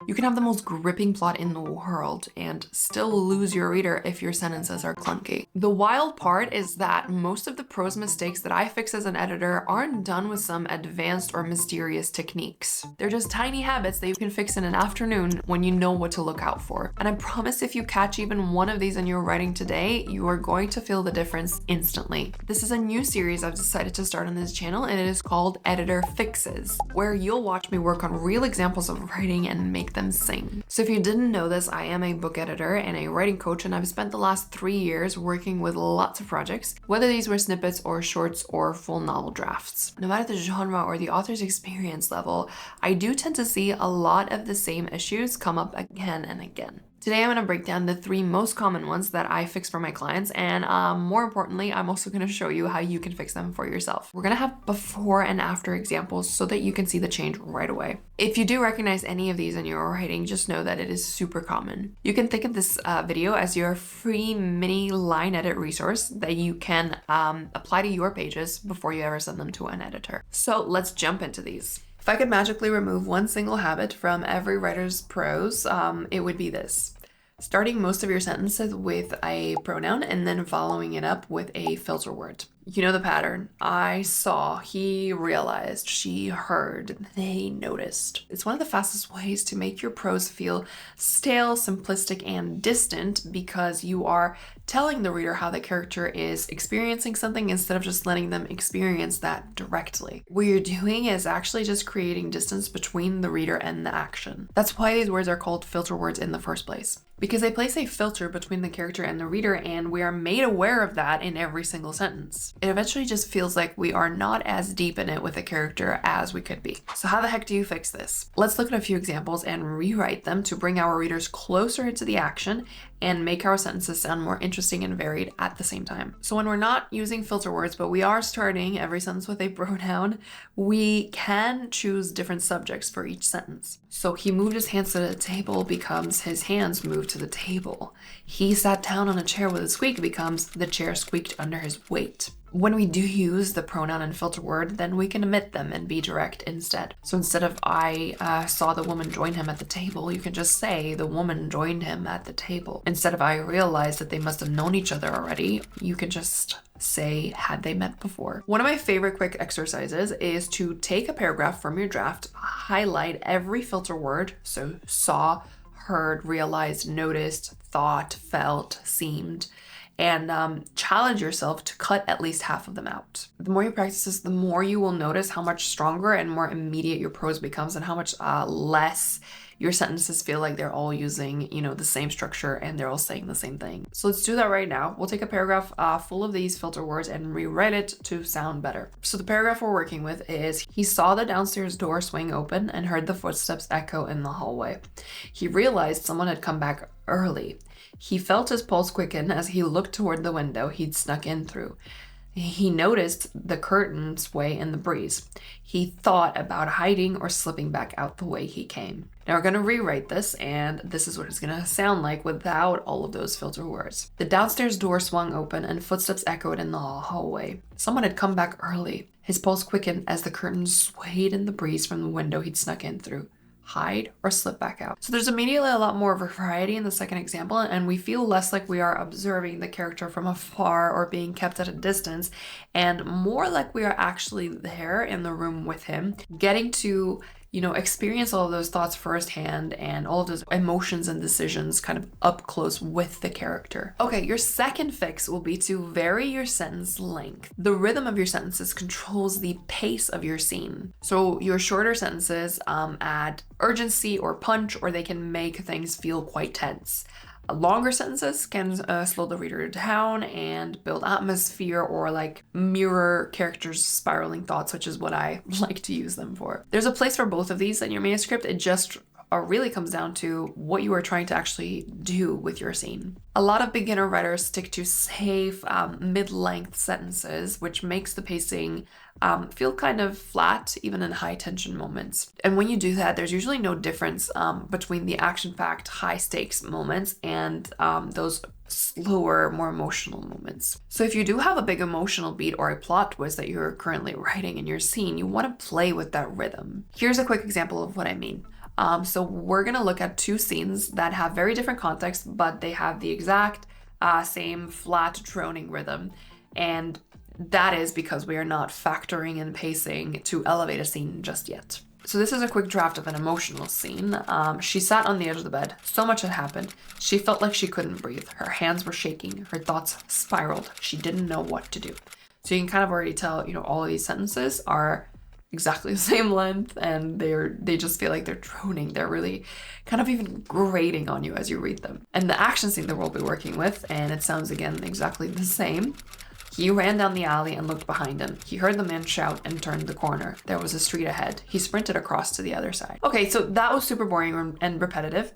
You can have the most gripping plot in the world and still lose your reader if your sentences are clunky. The wild part is that most of the prose mistakes that I fix as an editor aren't done with some advanced or mysterious techniques. They're just tiny habits that you can fix in an afternoon when you know what to look out for. And I promise if you catch even one of these in your writing today, you are going to feel the difference instantly. This is a new series I've decided to start on this channel, and it is called Editor Fixes, where you'll watch me work on real examples of writing and make them sing. So if you didn't know this, I am a book editor and a writing coach, and I've spent the last 3 years working with lots of projects, whether these were snippets or shorts or full novel drafts. No matter the genre or the author's experience level, I do tend to see a lot of the same issues come up again and again. Today, I'm going to break down the 3 most common ones that I fix for my clients, and more importantly, I'm also going to show you how you can fix them for yourself. We're going to have before and after examples so that you can see the change right away. If you do recognize any of these in your writing, just know that it is super common. You can think of this video as your free mini line edit resource that you can apply to your pages before you ever send them to an editor. So let's jump into these. If I could magically remove one single habit from every writer's prose, it would be this. Starting most of your sentences with a pronoun and then following it up with a filter word. You know the pattern. I saw, he realized, she heard, they noticed. It's one of the fastest ways to make your prose feel stale, simplistic, and distant because you are telling the reader how the character is experiencing something instead of just letting them experience that directly. What you're doing is actually just creating distance between the reader and the action. That's why these words are called filter words in the first place, because they place a filter between the character and the reader, and we are made aware of that in every single sentence. It eventually just feels like we are not as deep in it with a character as we could be. So how the heck do you fix this? Let's look at a few examples and rewrite them to bring our readers closer into the action and make our sentences sound more interesting and varied at the same time. So when we're not using filter words, but we are starting every sentence with a pronoun, we can choose different subjects for each sentence. So he moved his hands to the table becomes his hands moved to the table. He sat down on a chair with a squeak becomes the chair squeaked under his weight. When we do use the pronoun and filter word, then we can omit them and be direct instead. So instead of I saw the woman join him at the table, you can just say the woman joined him at the table. Instead of I realized that they must have known each other already, you can just say had they met before. One of my favorite quick exercises is to take a paragraph from your draft, highlight every filter word, so saw, heard, realized, noticed, thought, felt, seemed, and challenge yourself to cut at least half of them out. The more you practice this, the more you will notice how much stronger and more immediate your prose becomes and how much less your sentences feel like they're all using, the same structure and they're all saying the same thing. So let's do that right now. We'll take a paragraph full of these filter words and rewrite it to sound better. So the paragraph we're working with is, he saw the downstairs door swing open and heard the footsteps echo in the hallway. He realized someone had come back early. He felt his pulse quicken as he looked toward the window he'd snuck in through. He noticed the curtain sway in the breeze. He thought about hiding or slipping back out the way he came. Now we're going to rewrite this, and this is what it's going to sound like without all of those filter words. The downstairs door swung open and footsteps echoed in the hallway. Someone had come back early. His pulse quickened as the curtain swayed in the breeze from the window he'd snuck in through. Hide or slip back out. So there's immediately a lot more variety in the second example, and we feel less like we are observing the character from afar or being kept at a distance, and more like we are actually there in the room with him, getting to experience all of those thoughts firsthand and all of those emotions and decisions kind of up close with the character. Okay, your second fix will be to vary your sentence length. The rhythm of your sentences controls the pace of your scene. So your shorter sentences add urgency or punch, or they can make things feel quite tense. Longer sentences can slow the reader down and build atmosphere or mirror characters' spiraling thoughts, which is what I like to use them for. There's a place for both of these in your manuscript. It just really comes down to what you are trying to actually do with your scene. A lot of beginner writers stick to safe mid-length sentences, which makes the pacing feel kind of flat, even in high tension moments. And when you do that, there's usually no difference between the action-packed, high-stakes moments and those slower, more emotional moments. So if you do have a big emotional beat or a plot twist that you're currently writing in your scene, you want to play with that rhythm. Here's a quick example of what I mean. So we're gonna look at two scenes that have very different contexts, but they have the exact same flat droning rhythm. And that is because we are not factoring in pacing to elevate a scene just yet. So this is a quick draft of an emotional scene. She sat on the edge of the bed. So much had happened. She felt like she couldn't breathe. Her hands were shaking. Her thoughts spiraled. She didn't know what to do. So you can kind of already tell, all of these sentences are exactly the same length, and they just feel like they're droning. They're really kind of even grating on you as you read them. And the action scene that we'll be working with, and it sounds again exactly the same. He ran down the alley and looked behind him. He heard the man shout and turned the corner. There was a street ahead. He sprinted across to the other side. Okay, so that was super boring and repetitive.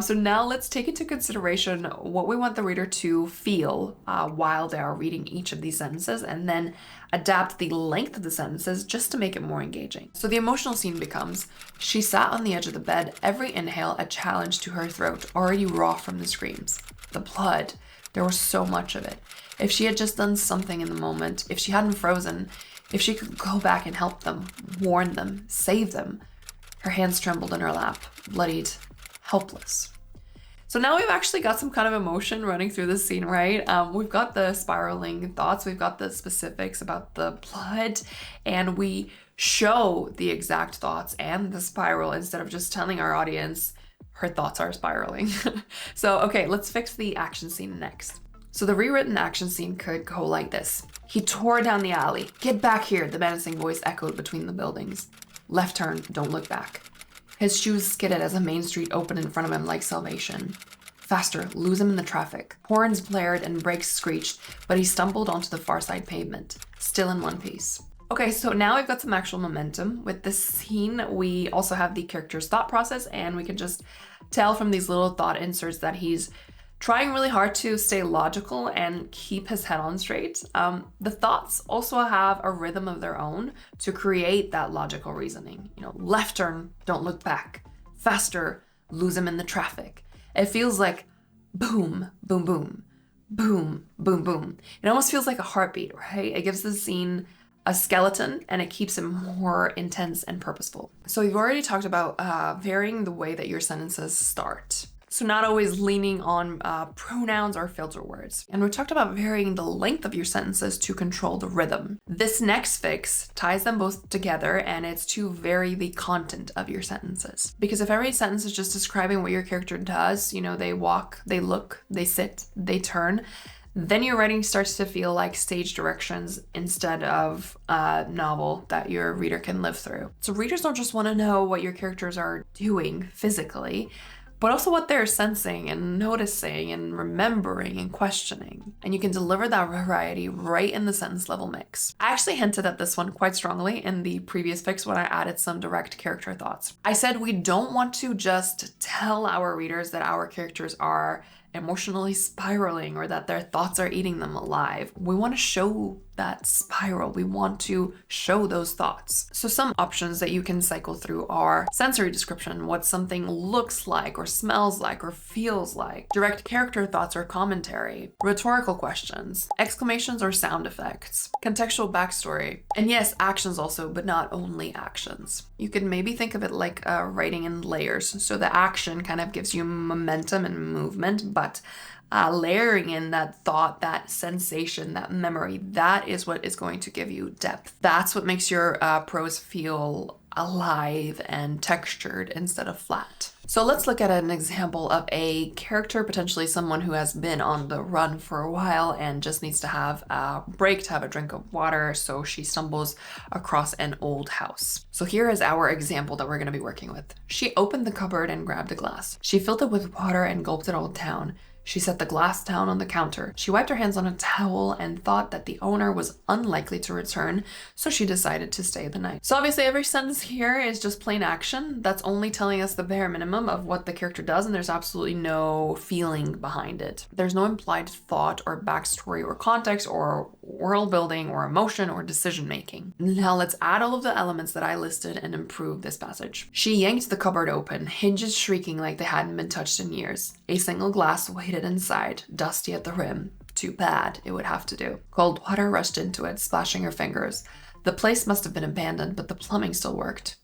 So now let's take into consideration what we want the reader to feel while they are reading each of these sentences, and then adapt the length of the sentences just to make it more engaging. So the emotional scene becomes, she sat on the edge of the bed, every inhale a challenge to her throat, already raw from the screams. The blood. There was so much of it. If she had just done something in the moment, if she hadn't frozen, if she could go back and help them, warn them, save them. Her hands trembled in her lap, bloodied, helpless. So now we've actually got some kind of emotion running through this scene, right? We've got the spiraling thoughts, we've got the specifics about the blood, and we show the exact thoughts and the spiral instead of just telling our audience her thoughts are spiraling. So, okay, let's fix the action scene next. So the rewritten action scene could go like this. He tore down the alley. Get back here, the menacing voice echoed between the buildings. Left turn, don't look back. His shoes skidded as a main street opened in front of him like salvation. Faster, lose him in the traffic. Horns blared and brakes screeched, but he stumbled onto the far side pavement, still in one piece. Okay, so now we've got some actual momentum. With this scene, we also have the character's thought process, and we can just tell from these little thought inserts that he's trying really hard to stay logical and keep his head on straight. The thoughts also have a rhythm of their own to create that logical reasoning. Left turn, don't look back. Faster, lose him in the traffic. It feels like boom, boom, boom, boom, boom, boom. It almost feels like a heartbeat, right? It gives the scene a skeleton and it keeps it more intense and purposeful. So you've already talked about varying the way that your sentences start. So not always leaning on pronouns or filter words. And we talked about varying the length of your sentences to control the rhythm. This next fix ties them both together, and it's to vary the content of your sentences. Because if every sentence is just describing what your character does, they walk, they look, they sit, they turn, then your writing starts to feel like stage directions instead of a novel that your reader can live through. So readers don't just want to know what your characters are doing physically, but also what they're sensing and noticing and remembering and questioning. And you can deliver that variety right in the sentence level mix. I actually hinted at this one quite strongly in the previous fix when I added some direct character thoughts. I said we don't want to just tell our readers that our characters are emotionally spiraling or that their thoughts are eating them alive. We want to show that spiral. We want to show those thoughts. So some options that you can cycle through are sensory description, what something looks like or smells like or feels like, direct character thoughts or commentary, rhetorical questions, exclamations or sound effects, contextual backstory, and yes, actions also, but not only actions. You could maybe think of it like writing in layers. So the action kind of gives you momentum and movement, but layering in that thought, that sensation, that memory, that is what is going to give you depth. That's what makes your prose feel alive and textured instead of flat. So let's look at an example of a character, potentially someone who has been on the run for a while and just needs to have a break to have a drink of water, so she stumbles across an old house. So here is our example that we're going to be working with. She opened the cupboard and grabbed a glass. She filled it with water and gulped it all down. She set the glass down on the counter. She wiped her hands on a towel and thought that the owner was unlikely to return, so she decided to stay the night. So obviously every sentence here is just plain action. That's only telling us the bare minimum of what the character does, and there's absolutely no feeling behind it. There's no implied thought or backstory or context or world building or emotion or decision making. Now let's add all of the elements that I listed and improve this passage. She yanked the cupboard open, hinges shrieking like they hadn't been touched in years. A single glass waited inside, dusty at the rim. Too bad, it would have to do. Cold water rushed into it, splashing her fingers. The place must have been abandoned, but the plumbing still worked.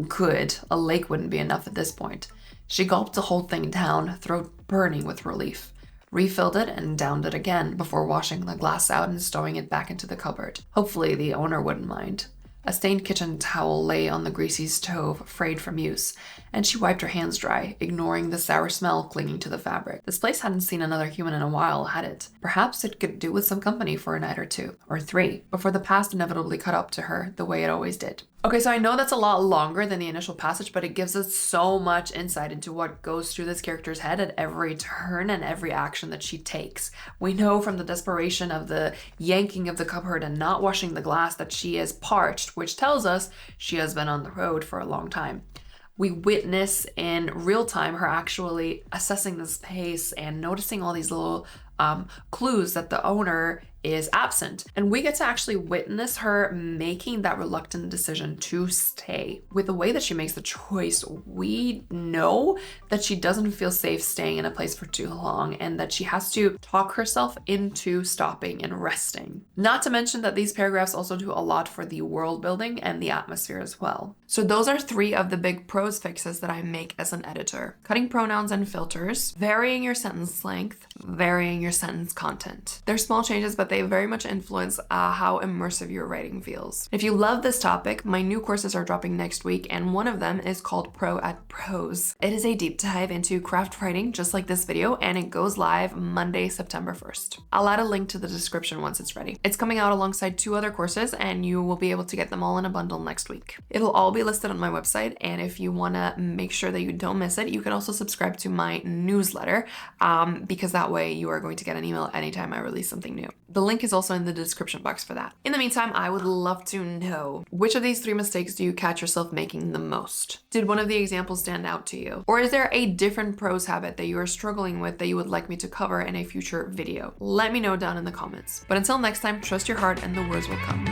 Good, a lake wouldn't be enough at this point. She gulped the whole thing down, throat burning with relief. Refilled it and downed it again before washing the glass out and stowing it back into the cupboard. Hopefully the owner wouldn't mind. A stained kitchen towel lay on the greasy stove, frayed from use, and she wiped her hands dry, ignoring the sour smell clinging to the fabric. This place hadn't seen another human in a while, had it? Perhaps it could do with some company for a night or two, or three, before the past inevitably caught up to her the way it always did. Okay, so I know that's a lot longer than the initial passage, but it gives us so much insight into what goes through this character's head at every turn and every action that she takes. We know from the desperation of the yanking of the cupboard and not washing the glass that she is parched, which tells us she has been on the road for a long time. We witness in real time her actually assessing the space and noticing all these little clues that the owner is absent. And we get to actually witness her making that reluctant decision to stay. With the way that she makes the choice, we know that she doesn't feel safe staying in a place for too long and that she has to talk herself into stopping and resting. Not to mention that these paragraphs also do a lot for the world building and the atmosphere as well. So those are 3 of the big prose fixes that I make as an editor. Cutting pronouns and filters, varying your sentence length, varying your sentence content. They're small changes, but they very much influence how immersive your writing feels. If you love this topic, my new courses are dropping next week, and one of them is called Pro at Prose. It is a deep dive into craft writing, just like this video, and it goes live Monday, September 1st. I'll add a link to the description once it's ready. It's coming out alongside 2 other courses, and you will be able to get them all in a bundle next week. It'll all be listed on my website, and if you want to make sure that you don't miss it, you can also subscribe to my newsletter, because that way you are going to get an email anytime I release something new. The link is also in the description box for that. In the meantime, I would love to know, which of these 3 mistakes do you catch yourself making the most? Did one of the examples stand out to you? Or is there a different prose habit that you are struggling with that you would like me to cover in a future video? Let me know down in the comments. But until next time, trust your heart and the words will come.